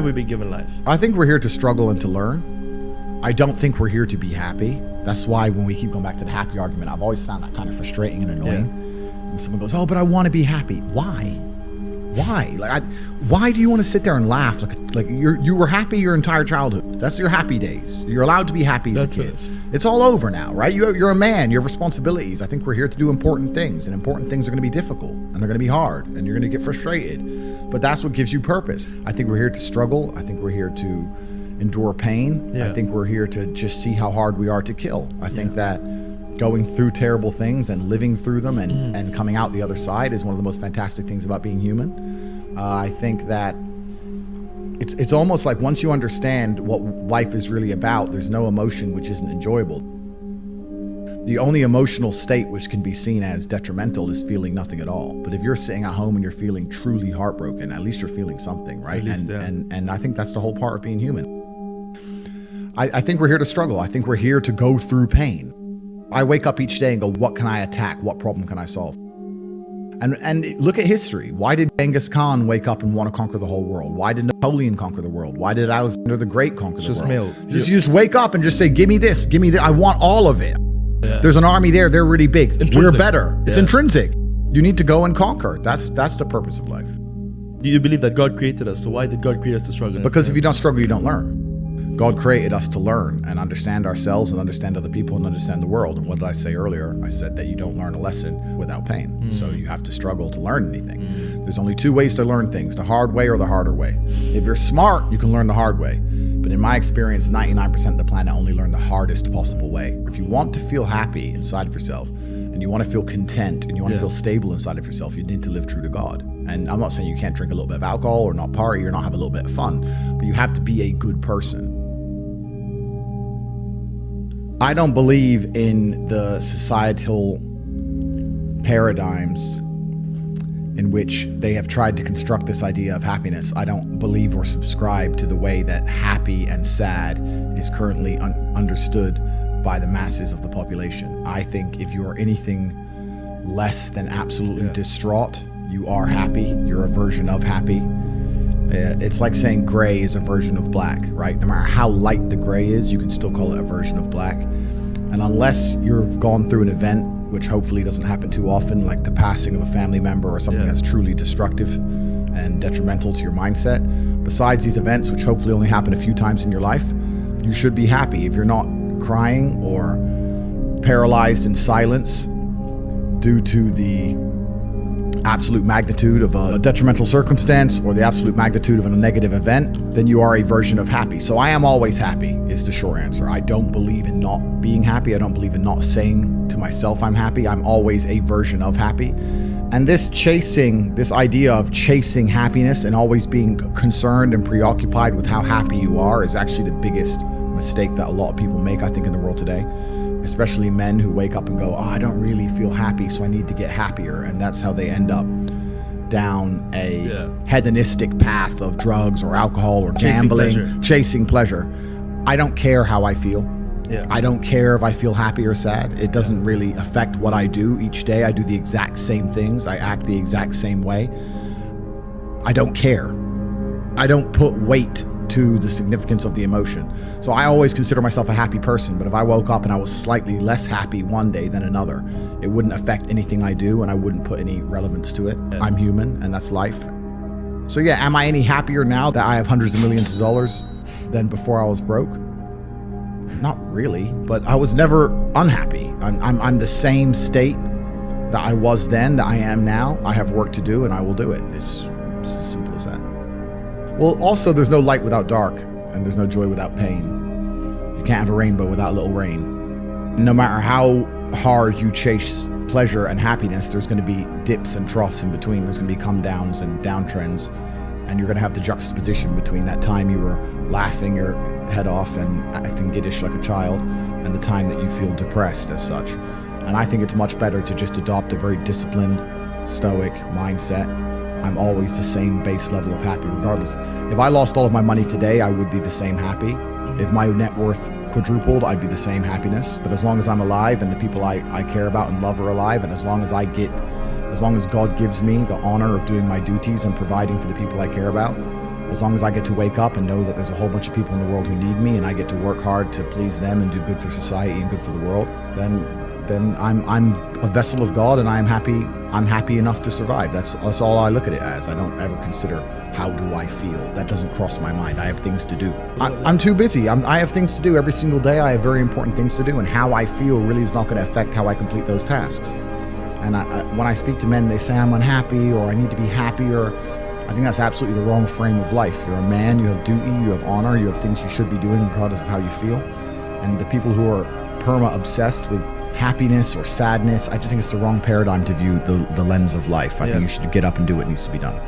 we've been given life. I think we're here to struggle and to learn. I don't think we're here to be happy. That's why when we keep going back to the happy argument, I've always found that kind of frustrating and annoying. When someone goes, oh, but I want to be happy. Why? Why do you want to sit there and laugh like you were happy your entire childhood? That's your happy days. You're allowed to be happy as a kid. It's all over now, right? You're a man. You have responsibilities. I think we're here to do important things, and important things are going to be difficult, and they're going to be hard, and you're going to get frustrated. But that's what gives you purpose. I think we're here to struggle. I think we're here to endure pain. I think we're here to just see how hard we are to kill. I think that going through terrible things and living through them and coming out the other side is one of the most fantastic things about being human. I think that it's almost like once you understand what life is really about, there's no emotion which isn't enjoyable. The only emotional state which can be seen as detrimental is feeling nothing at all. But if you're sitting at home and you're feeling truly heartbroken, at least you're feeling something, right? And I think that's the whole part of being human. I think we're here to struggle. I think we're here to go through pain. I wake up each day and go, what can I attack? What problem can I solve? And look at history. Why did Genghis Khan wake up and want to conquer the whole world? Why did Napoleon conquer the world? Why did Alexander the Great conquer the world? You just wake up and just say, give me this, give me that. I want all of it. There's an army there. They're really big. We're better. It's intrinsic. You need to go and conquer. That's the purpose of life. Do you believe that God created us? So why did God create us to struggle? Because if you don't struggle, you don't learn. God created us to learn and understand ourselves and understand other people and understand the world. And what did I say earlier? I said that you don't learn a lesson without pain. So you have to struggle to learn anything. There's only two ways to learn things, the hard way or the harder way. If you're smart, you can learn the hard way. But in my experience, 99% of the planet only learn the hardest possible way. If you want to feel happy inside of yourself, and you want to feel content, and you want to feel stable inside of yourself, you need to live true to God. And I'm not saying you can't drink a little bit of alcohol or not party or not have a little bit of fun, but you have to be a good person. I don't believe in the societal paradigms in which they have tried to construct this idea of happiness. I don't believe or subscribe to the way that happy and sad is currently understood by the masses of the population. I think if you are anything less than absolutely distraught, you are happy. You're a version of happy. It's like saying gray is a version of black, right? No matter how light the gray is, you can still call it a version of black. And unless you've gone through an event, which hopefully doesn't happen too often, like the passing of a family member or something that's truly destructive and detrimental to your mindset, besides these events, which hopefully only happen a few times in your life, you should be happy. If you're not crying or paralyzed in silence due to the absolute magnitude of a detrimental circumstance or the absolute magnitude of a negative event, then you are a version of happy. So I am always happy is the short answer. I don't believe in not being happy. I don't believe in not saying to myself I'm happy. I'm always a version of happy. And this idea of chasing happiness and always being concerned and preoccupied with how happy you are is actually the biggest mistake that a lot of people make, I think, in the world today. Especially men who wake up and go, oh, I don't really feel happy, so I need to get happier. And that's how they end up down a hedonistic path of drugs or alcohol or gambling, chasing pleasure. I don't care how I feel. I don't care if I feel happy or sad. It doesn't really affect what I do each day. I do the exact same things. I act the exact same way. I don't care. I don't put weight to the significance of the emotion. So I always consider myself a happy person, but if I woke up and I was slightly less happy one day than another, it wouldn't affect anything I do and I wouldn't put any relevance to it. I'm human and that's life. So yeah, am I any happier now that I have hundreds of millions of dollars than before I was broke? Not really, but I was never unhappy. I'm the same state that I was then that I am now. I have work to do and I will do it. It's as simple as that. Well, also, there's no light without dark, and there's no joy without pain. You can't have a rainbow without a little rain. No matter how hard you chase pleasure and happiness, there's going to be dips and troughs in between. There's going to be come downs and downtrends, and you're going to have the juxtaposition between that time you were laughing your head off and acting giddish like a child, and the time that you feel depressed as such. And I think it's much better to just adopt a very disciplined, stoic mindset. I'm always the same base level of happy regardless. If I lost all of my money today, I would be the same happy. If my net worth quadrupled, I'd be the same happiness. But as long as I'm alive and the people I care about and love are alive, and as long as God gives me the honor of doing my duties and providing for the people I care about, As long as I get to wake up and know that there's a whole bunch of people in the world who need me, and I get to work hard to please them and do good for society and good for the world, then I'm a vessel of God, and I'm happy enough to survive. That's all I look at it as. I don't ever consider how do I feel. That doesn't cross my mind. I have things to do. I'm too busy. I have things to do every single day. I have very important things to do, and how I feel really is not going to affect how I complete those tasks. And when I speak to men, they say I'm unhappy or I need to be happier. I think that's absolutely the wrong frame of life. You're a man, you have duty, you have honor, you have things you should be doing regardless of how you feel. And the people who are perma-obsessed with happiness or sadness, I just think it's the wrong paradigm to view the lens of life. I think you should get up and do what needs to be done.